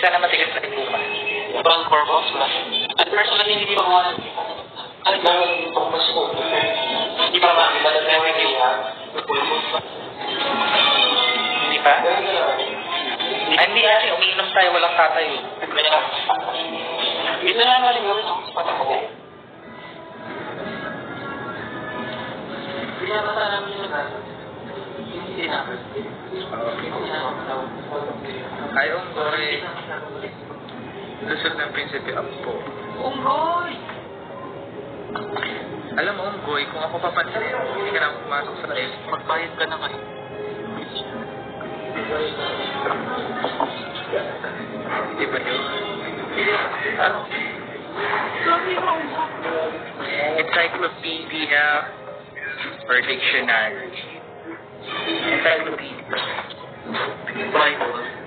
sana matigas na ikuman. Parang corpus ba? At personally, hindi pa mga ano ba yung pagpas ko? Hindi pa makita na tayo hindi ha? Hindi pa? Ay, hindi kasi umiinom tayo, walang tatayo. Kaya, ito na nga rin gawin ako sa patakbo. Kaya ba sana namin yung nagkasa? Hindi namin. Ay, unggoy. Lusot ng prinsipe up po. Unggoy! Alam mo, unggoy, kung ako papansin, hindi ka na pumasok sa live. Magbayad ka na kayo. Di ba yun? Ano? Encyclopedia or dictionary. Encyclopedia. Bible.